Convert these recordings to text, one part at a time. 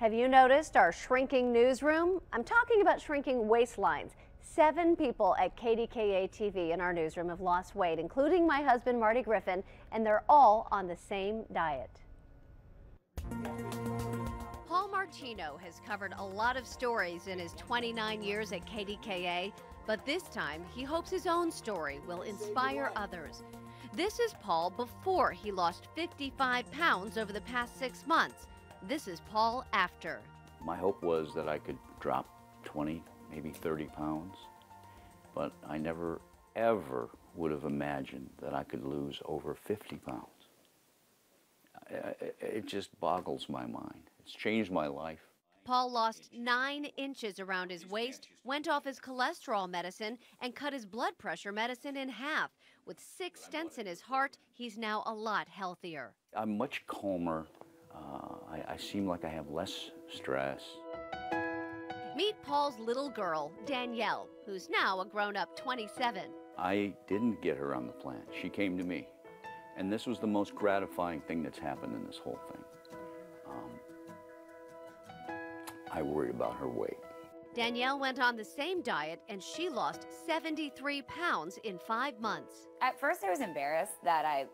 Have you noticed our shrinking newsroom? I'm talking about shrinking waistlines. 7 people at KDKA TV in our newsroom have lost weight, including my husband, Marty Griffin, and they're all on the same diet. Paul Martino has covered a lot of stories in his 29 years at KDKA, but this time he hopes his own story will inspire others. This is Paul before he lost 55 pounds over the past 6 months. This is Paul after. My hope was that I could drop 20, maybe 30 pounds, but I never, ever would have imagined that I could lose over 50 pounds. It just boggles my mind. It's changed my life. Paul lost 9 inches around his waist, went off his cholesterol medicine, and cut his blood pressure medicine in half. With 6 stents in his heart, he's now a lot healthier. I'm much calmer. I seem like I have less stress. Meet Paul's little girl, Danielle, who's now a grown-up 27. I didn't get her on the plan. She came to me. And this was the most gratifying thing that's happened in this whole thing. I worried about her weight. Danielle went on the same diet and she lost 73 pounds in 5 months. At first I was embarrassed that I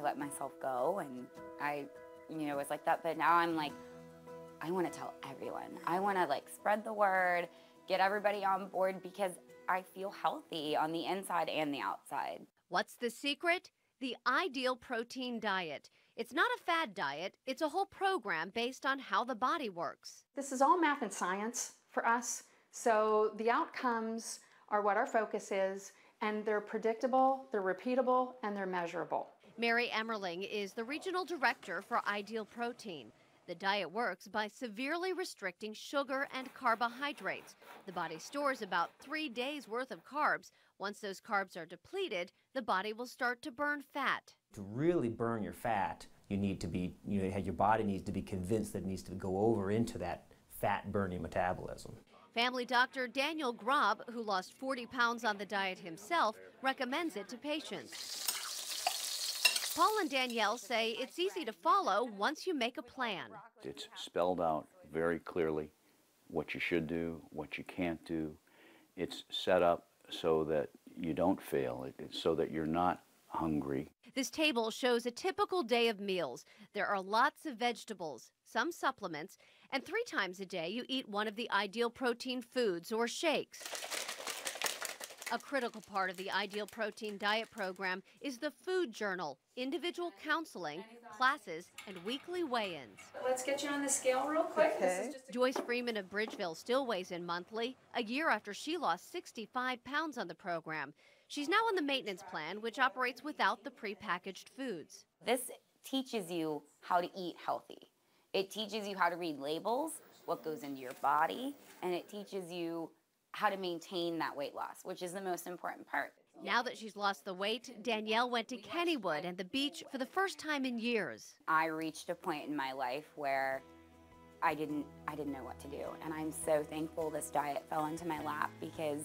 let myself go and I was like that, but now I'm like, I want to tell everyone. I want to spread the word, get everybody on board because I feel healthy on the inside and the outside. What's the secret? The Ideal Protein Diet. It's not a fad diet, it's a whole program based on how the body works. This is all math and science for us, so the outcomes are what our focus is, and they're predictable, they're repeatable, and they're measurable. Mary Emmerling is the regional director for Ideal Protein. The diet works by severely restricting sugar and carbohydrates. The body stores about 3 days worth of carbs. Once those carbs are depleted, the body will start to burn fat. To really burn your fat, you need to be, your body needs to be convinced that it needs to go over into that fat burning metabolism. Family doctor Daniel Grob, who lost 40 pounds on the diet himself, recommends it to patients. Paul and Danielle say it's easy to follow once you make a plan. It's spelled out very clearly what you should do, what you can't do. It's set up so that you don't fail, so that you're not hungry. This table shows a typical day of meals. There are lots of vegetables, some supplements, and 3 times a day you eat one of the Ideal Protein foods or shakes. A critical part of the Ideal Protein Diet program is the food journal, individual counseling, classes, and weekly weigh-ins. Let's get you on the scale real quick. Okay. Joyce Freeman of Bridgeville still weighs in monthly, a year after she lost 65 pounds on the program. She's now on the maintenance plan, which operates without the prepackaged foods. This teaches you how to eat healthy. It teaches you how to read labels, what goes into your body, and it teaches you how to maintain that weight loss, which is the most important part. Now that she's lost the weight, Danielle went to Kennywood and the beach for the first time in years. I reached a point in my life where I didn't know what to do, and I'm so thankful this diet fell into my lap because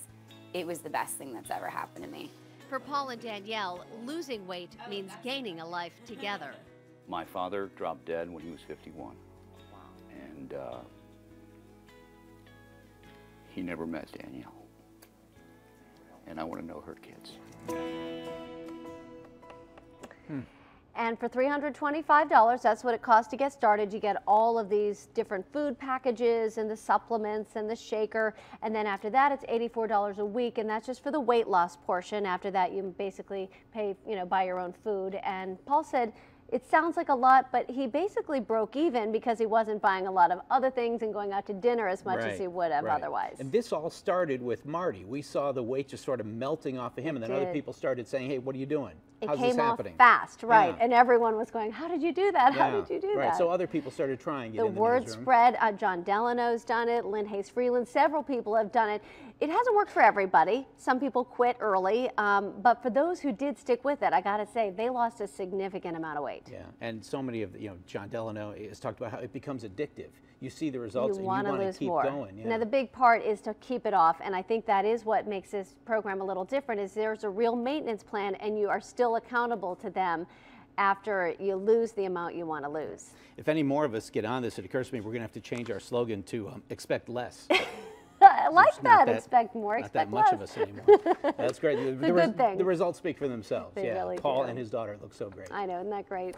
it was the best thing that's ever happened to me. For Paul and Danielle, losing weight means gaining a life together. My father dropped dead when he was 51. And he never met Danielle. And I want to know her kids. And for $325, that's what it costs to get started. You get all of these different food packages and the supplements and the shaker. And then after that, it's $84 a week. And that's just for the weight loss portion. After that, you basically pay, buy your own food. And Paul said, it sounds like a lot, but he basically broke even because he wasn't buying a lot of other things and going out to dinner as much as he would have otherwise. And this all started with Marty. We saw the weight just sort of melting off of him, and then other people started saying, hey, what are you doing? How's this happening? It came off fast, right? Yeah. And everyone was going, how did you do that? How did you do that? Right, so other people started trying it. The word spread. John Delano's done it. Lynn Hayes Freeland. Several people have done it. It hasn't worked for everybody. Some people quit early, but for those who did stick with it, I got to say, they lost a significant amount of weight. Yeah, and so many of the, John Delano has talked about how it becomes addictive. You see the results and you want to keep going. Yeah. Now the big part is to keep it off, and I think that is what makes this program a little different, is there's a real maintenance plan and you are still accountable to them. after you lose the amount you want to lose. If any more of us get on this, it occurs to me we're going to have to change our slogan to expect less. I like It's not that. Expect more, not expect that much less. of us anymore. That's great. It's a good thing. The results speak for themselves. They yeah, really Paul do. and his daughter look so great. I know, isn't that great?